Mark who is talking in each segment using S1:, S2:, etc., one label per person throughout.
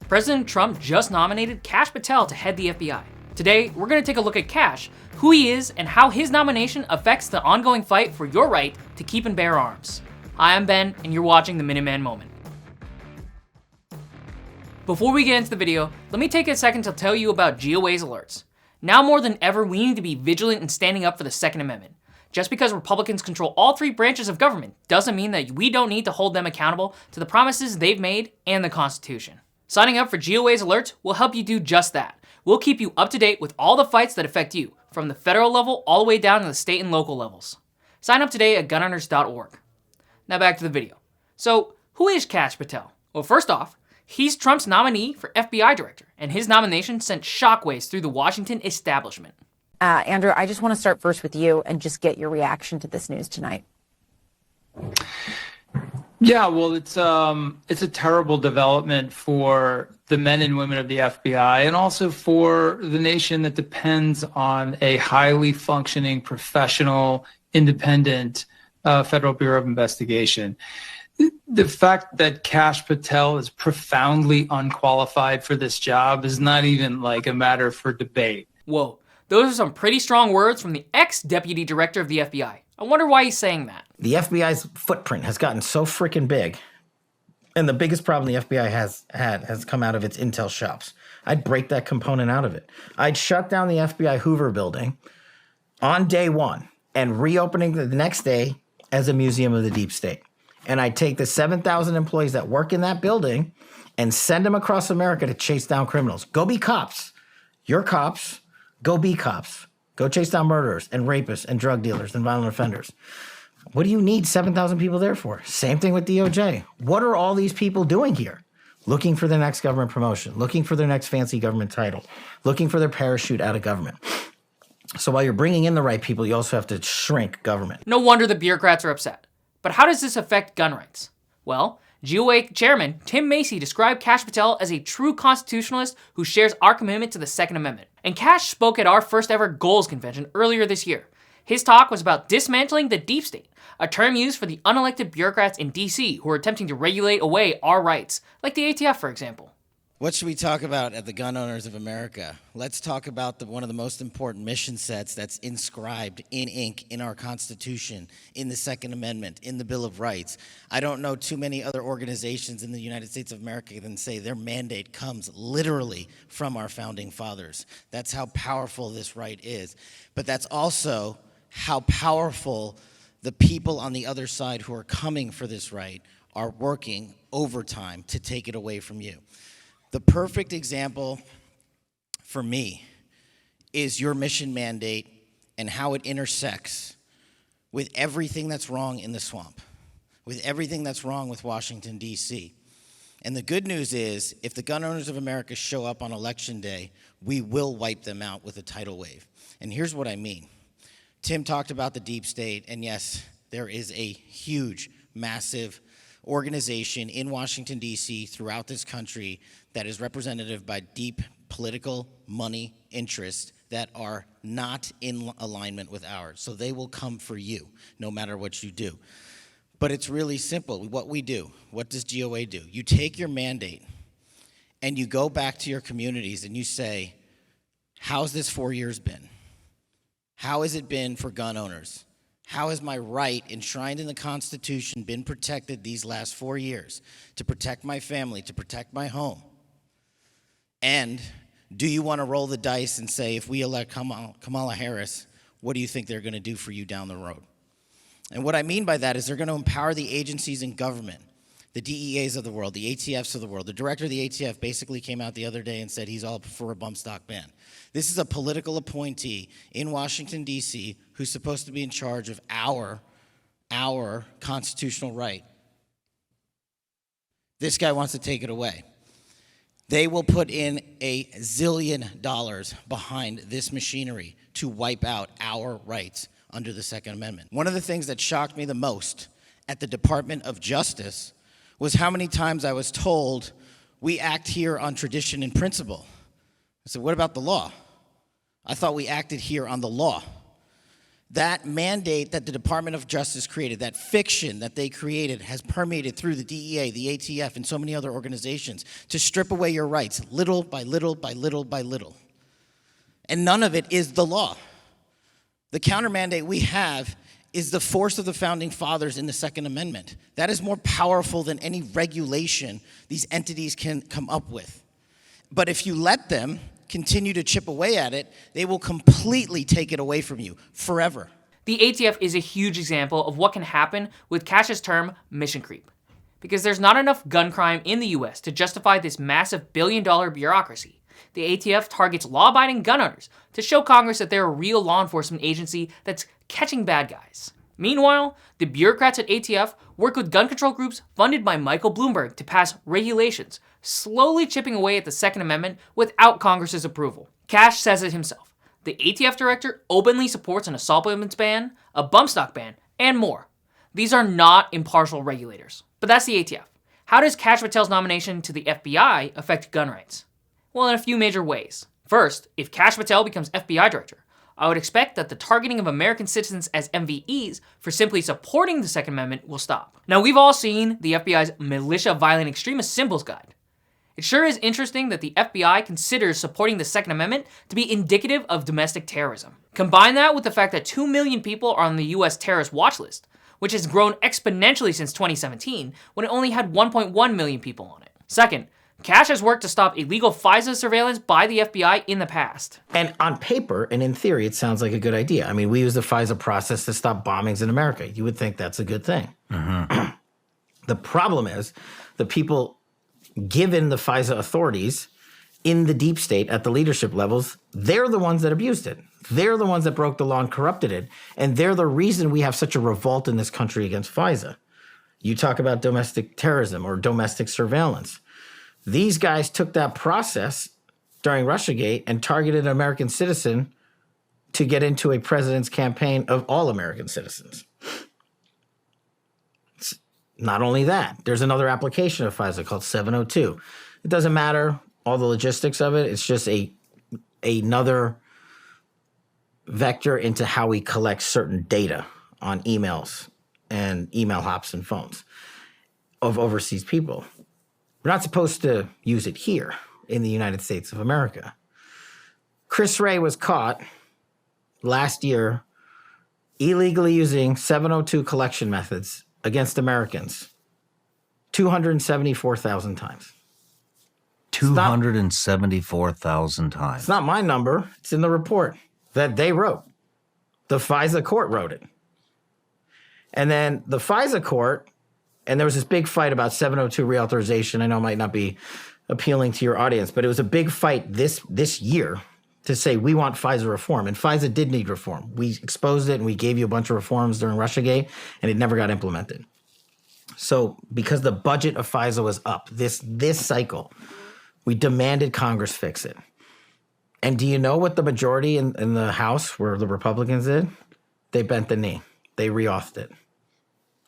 S1: President Trump just nominated Kash Patel to head the FBI. Today, we're going to take a look at Kash, who he is, and how his nomination affects the ongoing fight for your right to keep and bear arms. Hi, I'm Ben, and you're watching the Minuteman Moment. Before we get into the video, let me take a second to tell you about GOA's alerts. Now more than ever, we need to be vigilant in standing up for the Second Amendment. Just because Republicans control all three branches of government doesn't mean that we don't need to hold them accountable to the promises they've made and the Constitution. Signing up for GOA's alerts will help you do just that. We'll keep you up to date with all the fights that affect you, from the federal level all the way down to the state and local levels. Sign up today at gunowners.org. Now back to the video. So, who is Kash Patel? Well, first off, he's Trump's nominee for FBI director, and his nomination sent shockwaves through the Washington establishment.
S2: Andrew, I just want to start first with you and just get your reaction to this news tonight.
S3: Yeah, well, it's a terrible development for the men and women of the FBI and also for the nation that depends on a highly functioning, professional, independent Federal Bureau of Investigation. The fact that Kash Patel is profoundly unqualified for this job is not even like a matter for debate.
S1: Whoa, those are some pretty strong words from the ex-deputy director of the FBI. I wonder why he's saying that.
S4: The FBI's footprint has gotten so freaking big, and the biggest problem the FBI has come out of its intel shops. I'd break that component out of it. I'd shut down the FBI Hoover building on day one and reopening the next day as a museum of the deep state. And I'd take the 7,000 employees that work in that building and send them across America to chase down criminals. Go be cops. You're cops. Go be cops. Go chase down murderers and rapists and drug dealers and violent offenders. What do you need 7,000 people there for? Same thing with DOJ. What are all these people doing here? Looking for the next government promotion, looking for their next fancy government title, looking for their parachute out of government. So while you're bringing in the right people, you also have to shrink government.
S1: No wonder the bureaucrats are upset. But how does this affect gun rights? Well, GOA chairman Tim Macy described Kash Patel as a true constitutionalist who shares our commitment to the Second Amendment. And Kash spoke at our first ever Goals convention earlier this year. His talk was about dismantling the deep state, a term used for the unelected bureaucrats in DC who are attempting to regulate away our rights, like the ATF, for example.
S5: What should we talk about at the Gun Owners of America? Let's talk about one of the most important mission sets that's inscribed in ink in our Constitution, in the Second Amendment, in the Bill of Rights. I don't know too many other organizations in the United States of America that say their mandate comes literally from our founding fathers. That's how powerful this right is. But that's also how powerful the people on the other side who are coming for this right are working overtime to take it away from you. The perfect example for me is your mission mandate and how it intersects with everything that's wrong in the swamp, with everything that's wrong with Washington, D.C. And the good news is, if the Gun Owners of America show up on Election Day, we will wipe them out with a tidal wave. And here's what I mean. Tim talked about the deep state, and yes, there is a huge, massive organization in Washington, D.C., throughout this country that is representative by deep political money interests that are not in alignment with ours. So they will come for you, no matter what you do. But it's really simple. What we do, what does GOA do? You take your mandate and you go back to your communities and you say, how's this 4 years been? How has it been for gun owners? How has my right enshrined in the Constitution been protected these last 4 years to protect my family, to protect my home? And do you want to roll the dice and say, if we elect Kamala Harris, what do you think they're going to do for you down the road? And what I mean by that is they're going to empower the agencies in government, the DEAs of the world, the ATFs of the world. The director of the ATF basically came out the other day and said he's all for a bump stock ban. This is a political appointee in Washington, D.C., who's supposed to be in charge of our constitutional right. This guy wants to take it away. They will put in $1 zillion behind this machinery to wipe out our rights under the Second Amendment. One of the things that shocked me the most at the Department of Justice was how many times I was told, we act here on tradition and principle. I said, what about the law? I thought we acted here on the law. That mandate that the Department of Justice created, that fiction that they created, has permeated through the DEA, the ATF, and so many other organizations to strip away your rights little by little by little by little. And none of it is the law. The counter mandate we have is the force of the founding fathers in the Second Amendment. That is more powerful than any regulation these entities can come up with. But if you let them continue to chip away at it, they will completely take it away from you forever.
S1: The ATF is a huge example of what can happen with Kash's term mission creep. Because there's not enough gun crime in the US to justify this massive billion-dollar bureaucracy, the ATF targets law-abiding gun owners to show Congress that they're a real law enforcement agency that's catching bad guys. Meanwhile, the bureaucrats at ATF work with gun control groups funded by Michael Bloomberg to pass regulations, slowly chipping away at the Second Amendment without Congress's approval. Kash says it himself. The ATF director openly supports an assault weapons ban, a bump stock ban, and more. These are not impartial regulators. But that's the ATF. How does Kash Patel's nomination to the FBI affect gun rights? Well, in a few major ways. First, if Kash Patel becomes FBI director, I would expect that the targeting of American citizens as MVEs for simply supporting the Second Amendment will stop. Now, we've all seen the FBI's Militia Violent Extremist Symbols Guide. It sure is interesting that the FBI considers supporting the Second Amendment to be indicative of domestic terrorism. Combine that with the fact that 2 million people are on the US terrorist watch list, which has grown exponentially since 2017, when it only had 1.1 million people on it. Second, Kash has worked to stop illegal FISA surveillance by the FBI in the past.
S4: And on paper and in theory, it sounds like a good idea. I mean, we use the FISA process to stop bombings in America. You would think that's a good thing. Mm-hmm. The problem is the people given the FISA authorities in the deep state at the leadership levels, they're the ones that abused it. They're the ones that broke the law and corrupted it. And they're the reason we have such a revolt in this country against FISA. You talk about domestic terrorism or domestic surveillance. These guys took that process during Russiagate and targeted an American citizen to get into a president's campaign of all American citizens. It's not only that, there's another application of FISA called 702. It doesn't matter all the logistics of it. It's just another vector into how we collect certain data on emails and email hops and phones of overseas people. We're not supposed to use it here in the United States of America. Chris Wray was caught last year illegally using 702 collection methods against Americans 274,000 times.
S6: 274,000 times.
S4: It's not my number. It's in the report that they wrote. The FISA court wrote it. And then the FISA court, and there was this big fight about 702 reauthorization. I know it might not be appealing to your audience, but it was a big fight this year to say we want FISA reform. And FISA did need reform. We exposed it and we gave you a bunch of reforms during Russiagate, and it never got implemented. So because the budget of FISA was up this cycle, we demanded Congress fix it. And do you know what the majority in the House, where the Republicans did? They bent the knee. They reauthed it.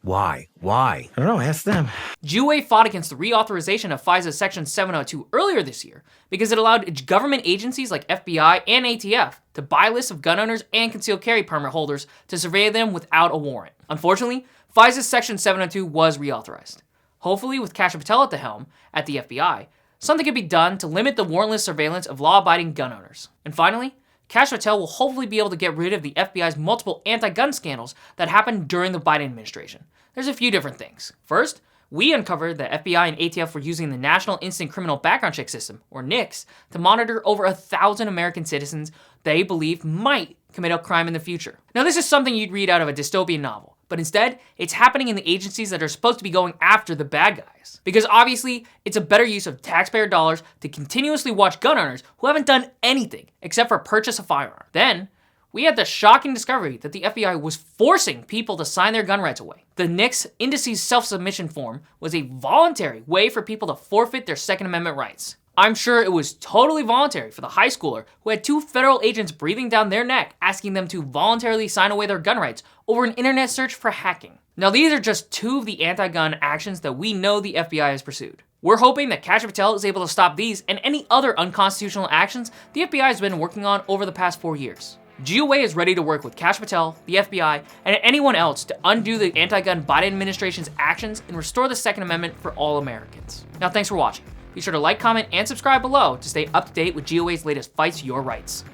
S6: Why?
S4: I don't know, ask them.
S1: GUA fought against the reauthorization of FISA Section 702 earlier this year because it allowed government agencies like FBI and ATF to buy lists of gun owners and concealed carry permit holders to survey them without a warrant. Unfortunately, FISA's Section 702 was reauthorized. Hopefully, with Kash Patel at the helm at the FBI, something could be done to limit the warrantless surveillance of law-abiding gun owners. And finally, Kash Patel will hopefully be able to get rid of the FBI's multiple anti-gun scandals that happened during the Biden administration. There's a few different things. First, we uncovered that FBI and ATF were using the National Instant Criminal Background Check System, or NICS, to monitor over 1,000 American citizens they believe might commit a crime in the future. Now, this is something you'd read out of a dystopian novel, but instead, it's happening in the agencies that are supposed to be going after the bad guys. Because obviously, it's a better use of taxpayer dollars to continuously watch gun owners who haven't done anything except for purchase a firearm. Then, we had the shocking discovery that the FBI was forcing people to sign their gun rights away. The NICS Indices Self-Submission Form was a voluntary way for people to forfeit their Second Amendment rights. I'm sure it was totally voluntary for the high schooler who had 2 federal agents breathing down their neck asking them to voluntarily sign away their gun rights over an internet search for hacking. Now, these are just 2 of the anti-gun actions that we know the FBI has pursued. We're hoping that Kash Patel is able to stop these and any other unconstitutional actions the FBI has been working on over the past 4 years. GOA is ready to work with Kash Patel, the FBI, and anyone else to undo the anti-gun Biden administration's actions and restore the Second Amendment for all Americans. Now, thanks for watching. Be sure to like, comment, and subscribe below to stay up to date with GOA's latest fights for your rights.